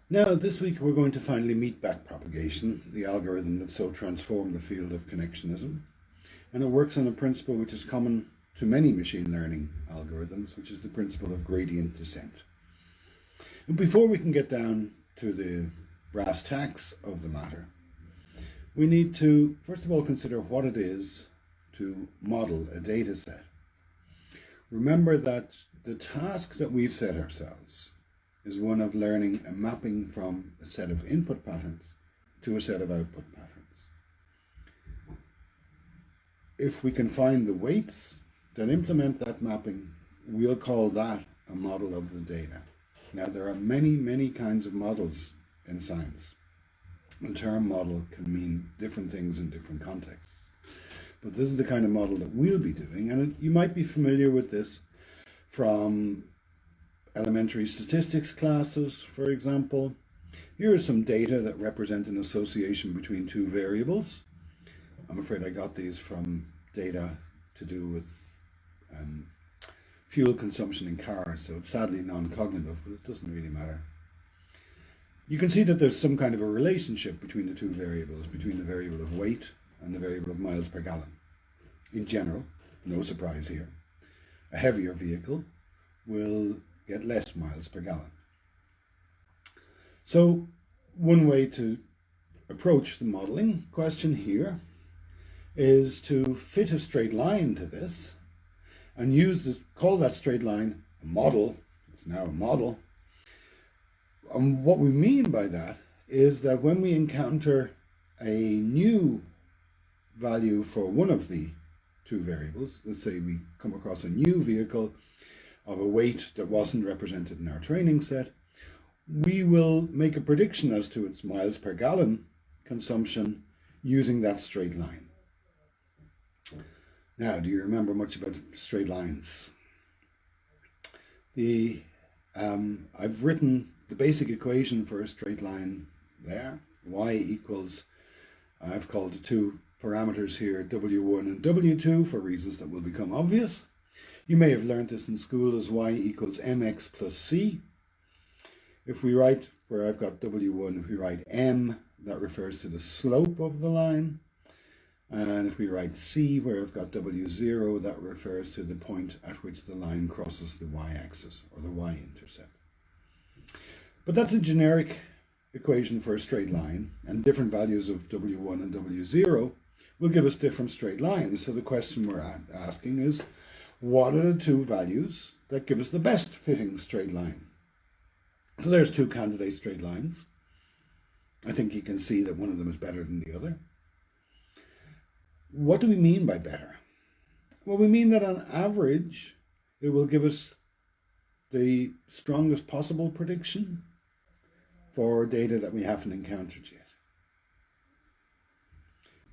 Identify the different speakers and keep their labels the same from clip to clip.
Speaker 1: Now, this week we're going to finally meet backpropagation, the algorithm that so transformed the field of connectionism. And it works on a principle which is common to many machine learning algorithms, which is the principle of gradient descent. And before we can get down to the brass tacks of the matter, we need to, first of all, consider what it is to model a data set. Remember that the task that we've set ourselves is one of learning a mapping from a set of input patterns to a set of output patterns. If we can find the weights that implement that mapping, we'll call that a model of the data. Now, there are many kinds of models in science. The term model can mean different things in different contexts. But this is the kind of model that we'll be doing, and you might be familiar with this from elementary statistics classes, for example. Here is some data that represent an association between two variables. I'm afraid I got these from data to do with fuel consumption in cars, so it's sadly non-cognitive, but it doesn't really matter. You can see that there's some kind of a relationship between the two variables, between the variable of weight and the variable of miles per gallon. In general, no surprise here, a heavier vehicle will get less miles per gallon. So one way to approach the modeling question here is to fit a straight line to this and call that straight line a model. It's now a model. And what we mean by that is that when we encounter a new value for one of the two variables, let's say we come across a new vehicle of a weight that wasn't represented in our training set, we will make a prediction as to its miles per gallon consumption using that straight line. Now, do you remember much about straight lines? I've written the basic equation for a straight line there. Y equals, I've called the two parameters here W1 and W2 for reasons that will become obvious. You may have learned this in school as y equals mx plus c. If we write, where I've got W1, if we write m, that refers to the slope of the line. And if we write c, where I've got W0, that refers to the point at which the line crosses the y-axis, or the y-intercept. But that's a generic equation for a straight line, and different values of W1 and W0 will give us different straight lines. So the question we're asking is, what are the two values that give us the best fitting straight line? So there's two candidate straight lines. I think you can see that one of them is better than the other. What do we mean by better? Well, we mean that on average, it will give us the strongest possible prediction for data that we haven't encountered yet.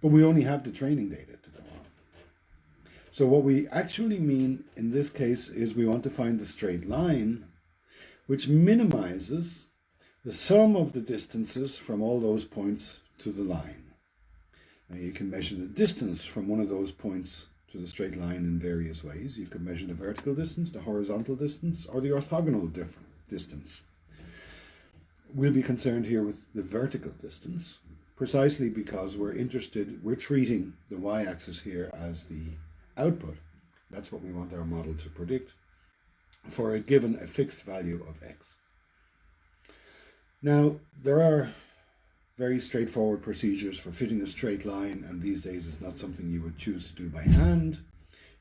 Speaker 1: But we only have the training data to go on. So what we actually mean in this case is we want to find the straight line which minimizes the sum of the distances from all those points to the line. Now you can measure the distance from one of those points to the straight line in various ways. You can measure the vertical distance, the horizontal distance, or the orthogonal distance. We'll be concerned here with the vertical distance, precisely because we're treating the y-axis here as the output. That's what we want our model to predict for a fixed value of x. Now, there are very straightforward procedures for fitting a straight line, and these days it's not something you would choose to do by hand.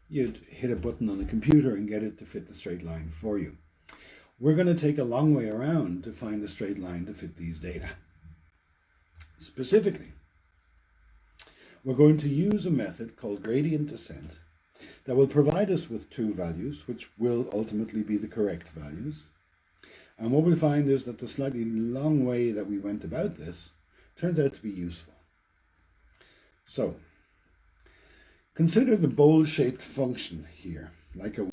Speaker 1: You'd hit a button on a computer and get it to fit the straight line for you. We're going to take a long way around to find a straight line to fit these data. Specifically, we're going to use a method called gradient descent that will provide us with two values, which will ultimately be the correct values. And what we'll find is that the slightly long way that we went about this turns out to be useful. So, consider the bowl-shaped function here, like a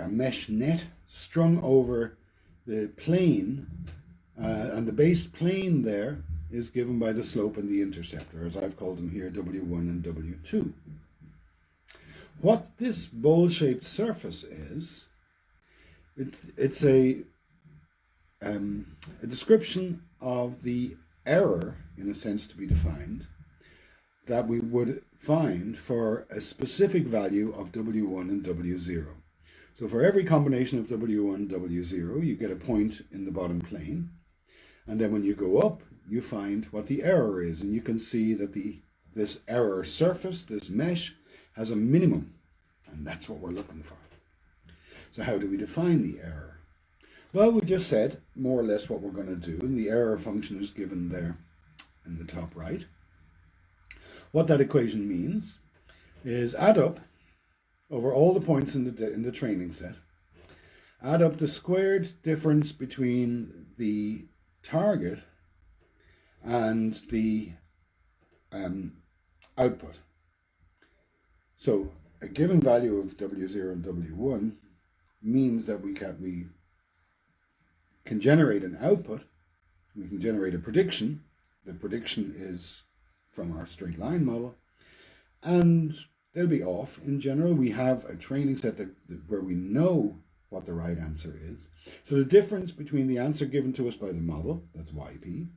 Speaker 1: mesh net strung over the plane, and the base plane there is given by the slope and the intercept, or as I've called them here, W1 and W2. What this bowl-shaped surface is, it's a a description of the error, in a sense, to be defined, that we would find for a specific value of W1 and W0. So for every combination of W1 and W0, you get a point in the bottom plane. And then when you go up, you find what the error is. And you can see that this error surface, this mesh, has a minimum. And that's what we're looking for. So how do we define the error? Well, we just said more or less what we're going to do. And the error function is given there in the top right. What that equation means is add up over all the points in the training set, add up the squared difference between the target and the output. So a given value of W0 and W1 means that we can generate an output, we can generate a prediction. The prediction is from our straight line model, and they'll be off in general. We have a training set where we know what the right answer is. So the difference between the answer given to us by the model, that's YP,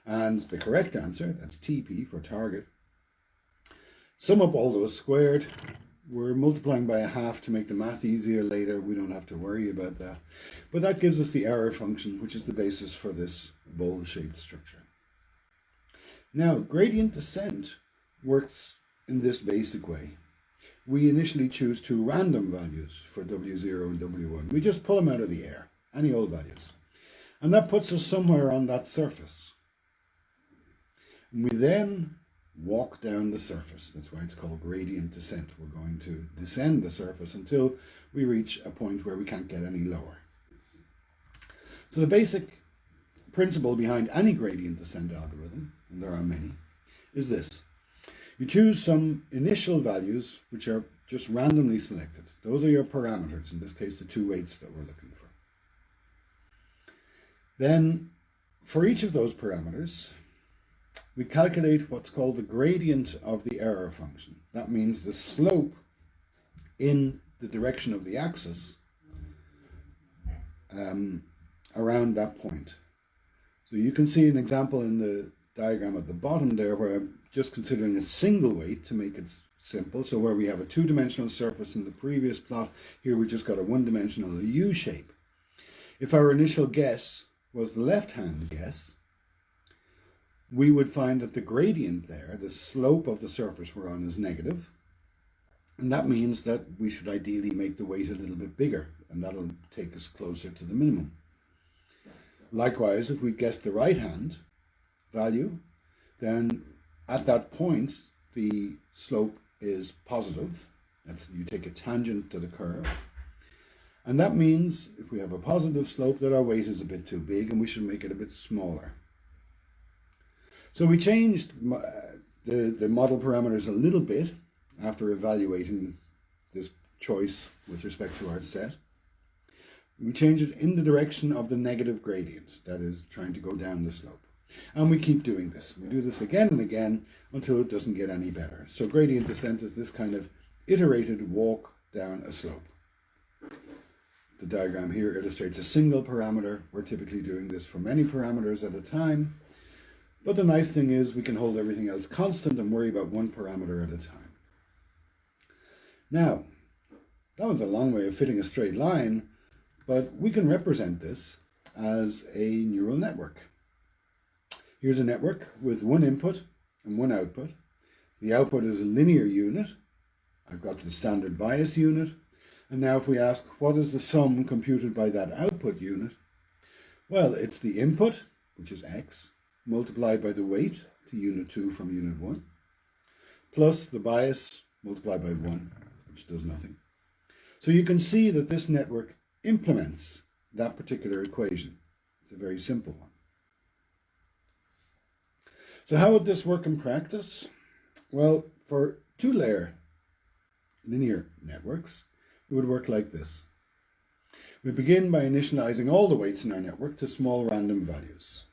Speaker 1: and the correct answer, that's TP for target, sum up all those squared. We're multiplying by a half to make the math easier later. We don't have to worry about that. But that gives us the error function, which is the basis for this bowl-shaped structure. Now, gradient descent works in this basic way. We initially choose two random values for W0 and W1. We just pull them out of the air, any old values. And that puts us somewhere on that surface. And we then walk down the surface. That's why it's called gradient descent. We're going to descend the surface until we reach a point where we can't get any lower. So the basic principle behind any gradient descent algorithm, and there are many, is this. You choose some initial values which are just randomly selected. Those are your parameters, in this case the two weights that we're looking for. Then for each of those parameters, we calculate what's called the gradient of the error function. That means the slope in the direction of the axis around that point. So you can see an example in the diagram at the bottom there where I'm just considering a single weight to make it simple. So where we have a two-dimensional surface in the previous plot, here we just got a one-dimensional U shape. If our initial guess was the left-hand guess, we would find that the gradient there, the slope of the surface we're on, is negative. And that means that we should ideally make the weight a little bit bigger, and that'll take us closer to the minimum. Likewise, if we guess the right-hand value, then at that point, the slope is positive. That's, you take a tangent to the curve. And that means, if we have a positive slope, that our weight is a bit too big, and we should make it a bit smaller. So we changed the model parameters a little bit after evaluating this choice with respect to our set. We change it in the direction of the negative gradient, that is, trying to go down the slope. And we keep doing this. We do this again and again until it doesn't get any better. So gradient descent is this kind of iterated walk down a slope. The diagram here illustrates a single parameter. We're typically doing this for many parameters at a time. But the nice thing is we can hold everything else constant and worry about one parameter at a time. Now, that was a long way of fitting a straight line, but we can represent this as a neural network. Here's a network with one input and one output. The output is a linear unit. I've got the standard bias unit. And now if we ask what is the sum computed by that output unit, well, it's the input, which is x, multiplied by the weight to unit 2 from unit 1, plus the bias multiplied by 1, which does nothing. So you can see that this network implements that particular equation. It's a very simple one. So how would this work in practice? Well, for two-layer linear networks, it would work like this. We begin by initializing all the weights in our network to small random values.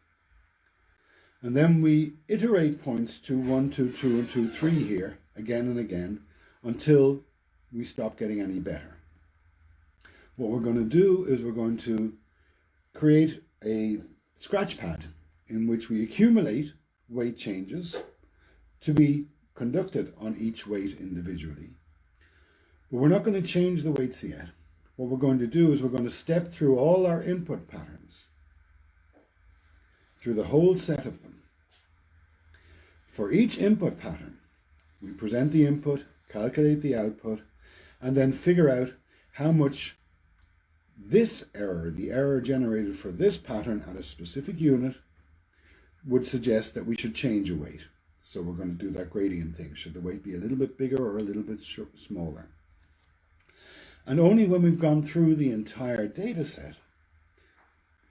Speaker 1: And then we iterate points to 1, 2, 2, and 2, 3 here, again and again, until we stop getting any better. What we're going to do is we're going to create a scratch pad in which we accumulate weight changes to be conducted on each weight individually. But we're not going to change the weights yet. What we're going to do is we're going to step through all our input patterns, through the whole set of them. For each input pattern, we present the input, calculate the output, and then figure out how much this error, the error generated for this pattern at a specific unit, would suggest that we should change a weight. So we're going to do that gradient thing. Should the weight be a little bit bigger or a little bit smaller? And only when we've gone through the entire data set,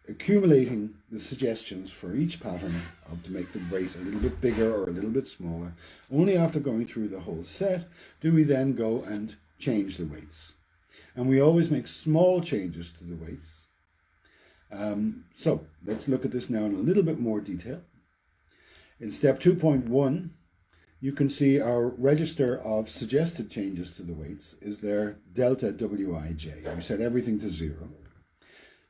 Speaker 1: accumulating the suggestions for each pattern of to make the weight a little bit bigger or a little bit smaller, only after going through the whole set do we then go and change the weights. And we always make small changes to the weights. So let's look at this now in a little bit more detail. In step 2.1, you can see our register of suggested changes to the weights is there delta wij. We set everything to 0.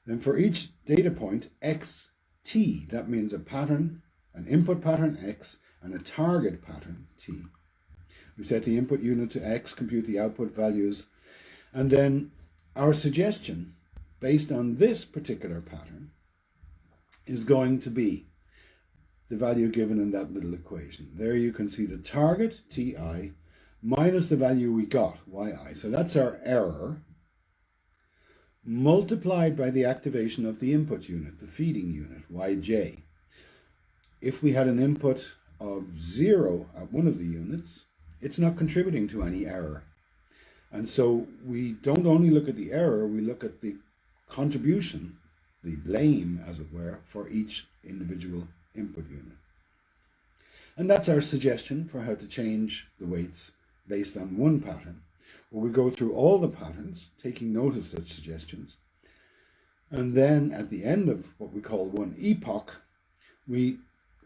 Speaker 1: Then for each data point, xt, that means a pattern, an input pattern x, and a target pattern t. We set the input unit to x, compute the output values, and then our suggestion based on this particular pattern is going to be the value given in that middle equation. There you can see the target, ti, minus the value we got, yi. So that's our error, multiplied by the activation of the input unit, the feeding unit, yj. If we had an input of 0 at one of the units, it's not contributing to any error. And so we don't only look at the error, we look at the contribution, the blame, as it were, for each individual input unit. And that's our suggestion for how to change the weights based on one pattern, where we go through all the patterns, taking note of such suggestions. And then at the end of what we call one epoch, we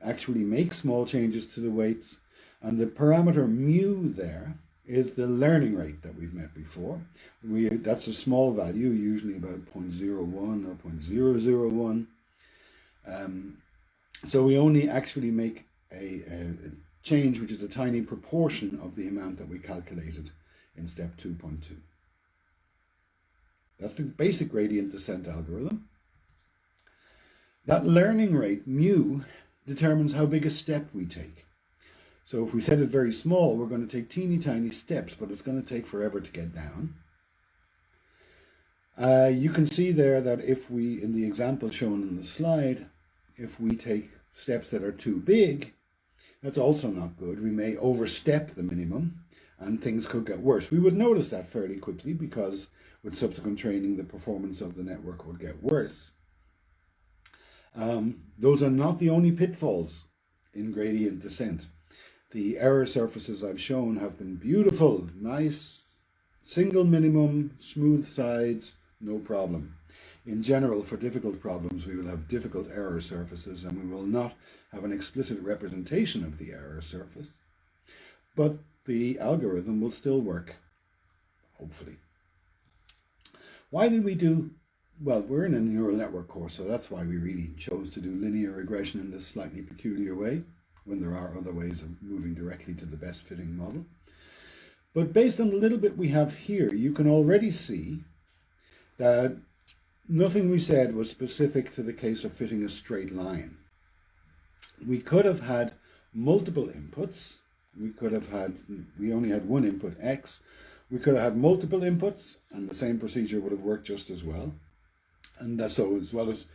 Speaker 1: actually make small changes to the weights, and the parameter mu there is the learning rate that we've met before. That's a small value, usually about 0.01 or 0.001. So we only actually make a change which is a tiny proportion of the amount that we calculated in step 2.2. That's the basic gradient descent algorithm. That learning rate, mu, determines how big a step we take. So if we set it very small, we're going to take teeny tiny steps, but it's going to take forever to get down. You can see there that if we, in the example shown in the slide, if we take steps that are too big, that's also not good. We may overstep the minimum and things could get worse. We would notice that fairly quickly because with subsequent training, the performance of the network would get worse. Those are not the only pitfalls in gradient descent. The error surfaces I've shown have been beautiful, nice, single minimum, smooth sides, no problem. In general, for difficult problems, we will have difficult error surfaces and we will not have an explicit representation of the error surface. But the algorithm will still work, hopefully. Why did we do, well, we're in a neural network course, so that's why we really chose to do linear regression in this slightly peculiar way, when there are other ways of moving directly to the best fitting model. But based on the little bit we have here, you can already see that nothing we said was specific to the case of fitting a straight line. We could have had multiple inputs. We only had one input, x. We could have had multiple inputs, and the same procedure would have worked just as well. And so as well as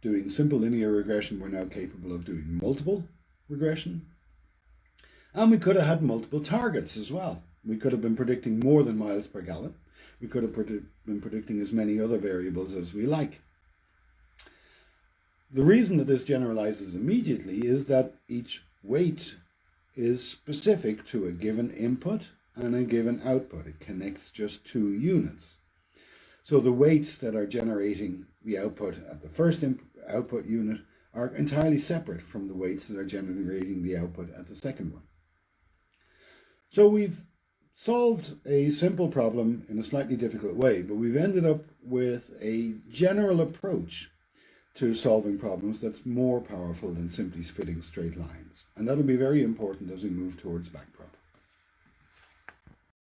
Speaker 1: doing simple linear regression, we're now capable of doing multiple regression. And we could have had multiple targets as well. We could have been predicting more than miles per gallon. We could have been predicting as many other variables as we like. The reason that this generalizes immediately is that each weight is specific to a given input and a given output. It connects just two units. So the weights that are generating the output at the first output unit are entirely separate from the weights that are generating the output at the second one. So we've solved a simple problem in a slightly difficult way, but we've ended up with a general approach to solving problems that's more powerful than simply fitting straight lines. And that'll be very important as we move towards backprop.